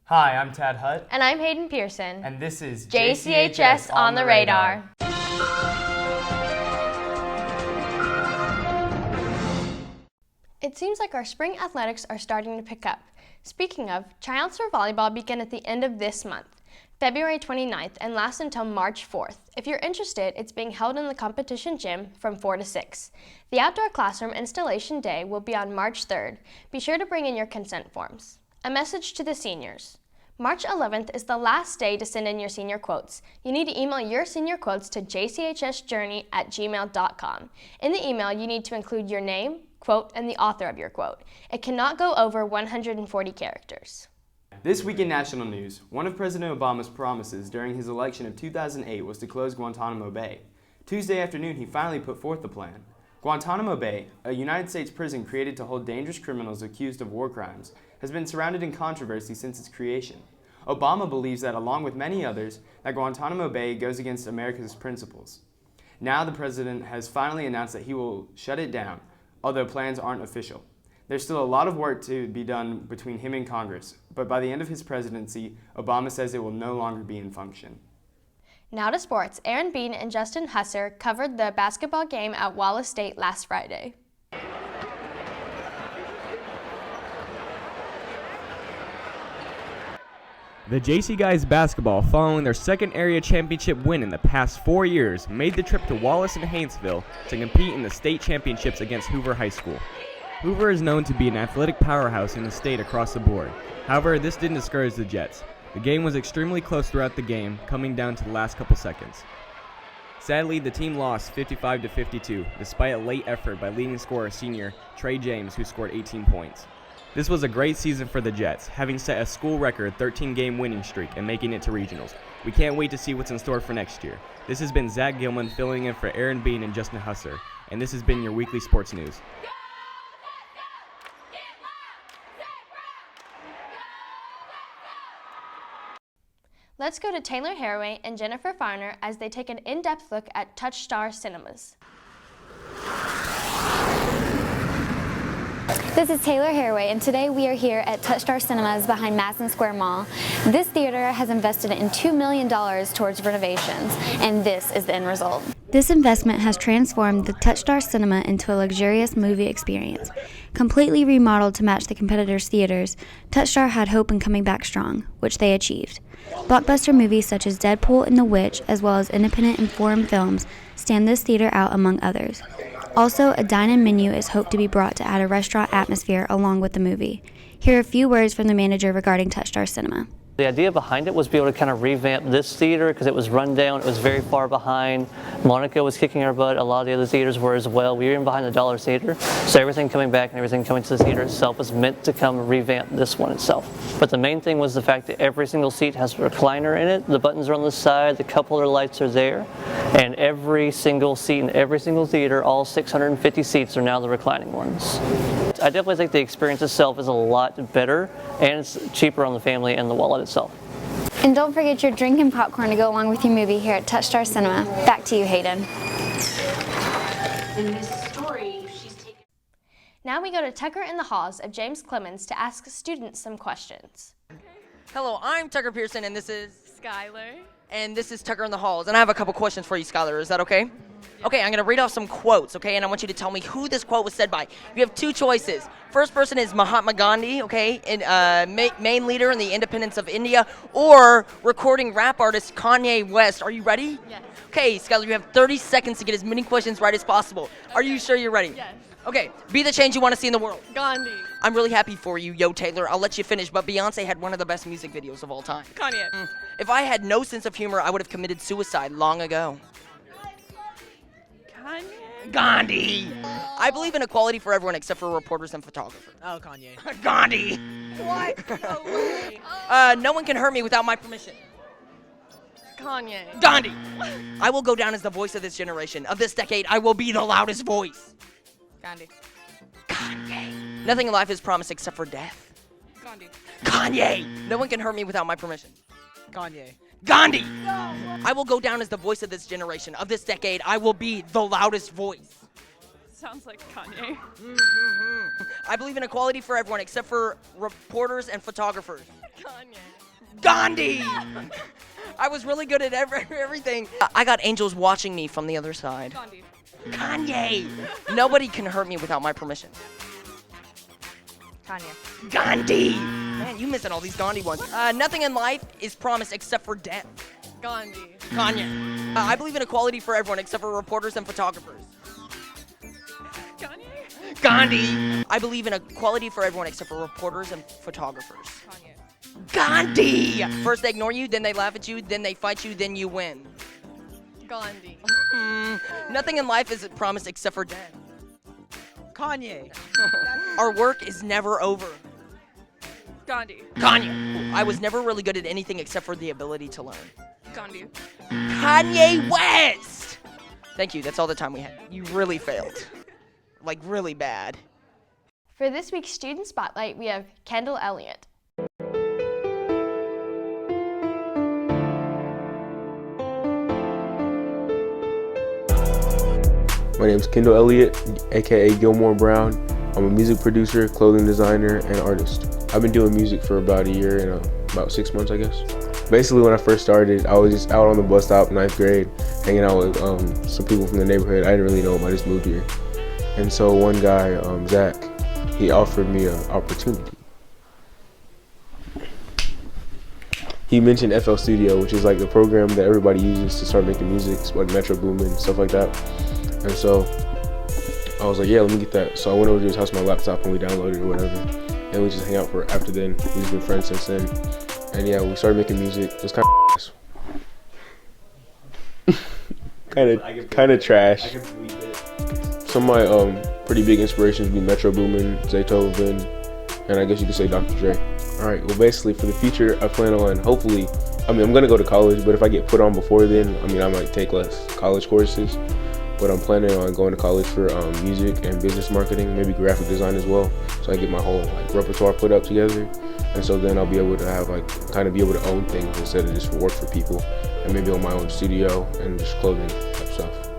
Hi, I'm Tad Hutt. And I'm Hayden Pearson. And this is JCHS on the Radar. It seems like our spring athletics are starting to pick up. Speaking of, tryouts for volleyball begin at the end of this month, February 29th, and last until March 4th. If you're interested, it's being held in the competition gym from 4 to 6. The outdoor classroom installation day will be on March 3rd. Be sure to bring in your consent forms. A message to the seniors. March 11th is the last day to send in your senior quotes. You need to email your senior quotes to jchsjourney@gmail.com. In the email, you need to include your name, quote, and the author of your quote. It cannot go over 140 characters. This week in national news, one of President Obama's promises during his election of 2008 was to close Guantanamo Bay. Tuesday afternoon, he finally put forth the plan. Guantanamo Bay, a United States prison created to hold dangerous criminals accused of war crimes, has been surrounded in controversy since its creation. Obama believes that, along with many others, that Guantanamo Bay goes against America's principles. Now the president has finally announced that he will shut it down, although plans aren't official. There's still a lot of work to be done between him and Congress, but by the end of his presidency, Obama says it will no longer be in function. Now to sports. Aaron Bean and Justin Husser covered the basketball game at Wallace State last Friday. The JC Guys basketball, following their second area championship win in the past 4 years, made the trip to Wallace and Haynesville to compete in the state championships against Hoover High School. Hoover is known to be an athletic powerhouse in the state across the board. However, this didn't discourage the Jets. The game was extremely close throughout the game, coming down to the last couple seconds. Sadly, the team lost 55-52, despite a late effort by leading scorer senior Trey James, who scored 18 points. This was a great season for the Jets, having set a school record 13-game winning streak and making it to regionals. We can't wait to see what's in store for next year. This has been Zach Gilman filling in for Aaron Bean and Justin Husser, and this has been your weekly sports news. Let's go to Taylor Haraway and Jennifer Farner as they take an in-depth look at Touchstar Cinemas. This is Taylor Haraway, and today we are here at Touchstar Cinemas behind Madison Square Mall. This theater has invested in $2 million towards renovations, and this is the end result. This investment has transformed the Touchstar Cinema into a luxurious movie experience. Completely remodeled to match the competitors' theaters, Touchstar had hope in coming back strong, which they achieved. Blockbuster movies such as Deadpool and The Witch, as well as independent and foreign films, stand this theater out among others. Also, a dine-in menu is hoped to be brought to add a restaurant atmosphere along with the movie. Here are a few words from the manager regarding Touchstar Cinema. The idea behind it was to be able to kind of revamp this theater because it was run down, it was very far behind. Monaco was kicking our butt, a lot of the other theaters were as well. We were even behind the Dollar Theater, so everything coming back and everything coming to the theater itself was meant to come revamp this one itself. But the main thing was the fact that every single seat has a recliner in it, the buttons are on the side, the cup holder lights are there, and every single seat in every single theater, all 650 seats are now the reclining ones. I definitely think the experience itself is a lot better and it's cheaper on the family and the wallet itself. And don't forget your drink and popcorn to go along with your movie here at Touchstar Cinema. Back to you, Hayden. In this story, she's taken. Now we go to Tucker in the halls of James Clemens to ask students some questions. Hello, I'm Tucker Pearson, and this is Skylar. And this is Tucker in the Halls, and I have a couple questions for you, Skylar. Is that okay? Okay, I'm going to read off some quotes, okay, and I want you to tell me who this quote was said by. You have two choices. First person is Mahatma Gandhi, okay, main leader in the independence of India, or recording rap artist Kanye West. Are you ready? Yes. Okay, Skylar, you have 30 seconds to get as many questions right as possible. Are you sure you're ready? Yes. Okay, be the change you want to see in the world. Gandhi. I'm really happy for you, Yo Taylor. I'll let you finish, but Beyonce had one of the best music videos of all time. Kanye. If I had no sense of humor, I would have committed suicide long ago. Kanye. Gandhi. I believe in equality for everyone except for reporters and photographers. Oh, Kanye. Gandhi. What? No way. No one can hurt me without my permission. Kanye. Gandhi. I will go down as the voice of this generation. Of this decade, I will be the loudest voice. Gandhi. Kanye. Nothing in life is promised except for death. Gandhi. Kanye. No one can hurt me without my permission. Kanye. Gandhi. I will go down as the voice of this generation. Of this decade, I will be the loudest voice. Sounds like Kanye. I believe in equality for everyone except for reporters and photographers. Gandhi! I was really good at everything. I got angels watching me from the other side. Gandhi. Kanye! Nobody can hurt me without my permission. Kanye. Gandhi! Man, you missing all these Gandhi ones. Nothing in life is promised except for death. Gandhi. Kanye. I believe in equality for everyone except for reporters and photographers. Kanye. Gandhi! I believe in equality for everyone except for reporters and photographers. Kanye. Gandhi! First they ignore you, then they laugh at you, then they fight you, then you win. Gandhi. Nothing in life is promised except for death. Kanye. Our work is never over. Gandhi. Kanye. I was never really good at anything except for the ability to learn. Gandhi. Kanye West! Thank you, that's all the time we had. You really failed. Like, really bad. For this week's Student Spotlight, we have Kendall Elliott. My name is Kendall Elliott, aka Gilmore Brown. I'm a music producer, clothing designer, and artist. I've been doing music for about a year and about 6 months, I guess. Basically, when I first started, I was just out on the bus stop, 9th grade, hanging out with some people from the neighborhood. I didn't really know them, I just moved here. And so one guy, Zach, he offered me an opportunity. He mentioned FL Studio, which is like the program that everybody uses to start making music, like Metro Boomin and stuff like that. And so I was like, yeah, let me get that. So I went over to his house with my laptop and we downloaded it or whatever. And we just hang out for after then. We've just been friends since then. And yeah, we started making music. It was kind of trash. Some of my pretty big inspirations would be Metro Boomin, Zaytoven, and I guess you could say Dr. Dre. All right, well, basically for the future, I plan on hopefully, I'm gonna go to college, but if I get put on before then, I might take less college courses. But I'm planning on going to college for music and business marketing, maybe graphic design as well. So I get my whole repertoire put up together, and so then I'll be able to have kind of be able to own things instead of just work for people, and maybe own my own studio and just clothing type stuff.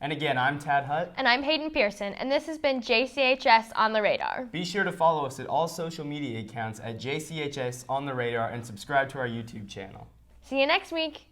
And again, I'm Tad Hutt. And I'm Hayden Pearson, and this has been JCHS On the Radar. Be sure to follow us at all social media accounts at JCHS On the Radar and subscribe to our YouTube channel. See you next week.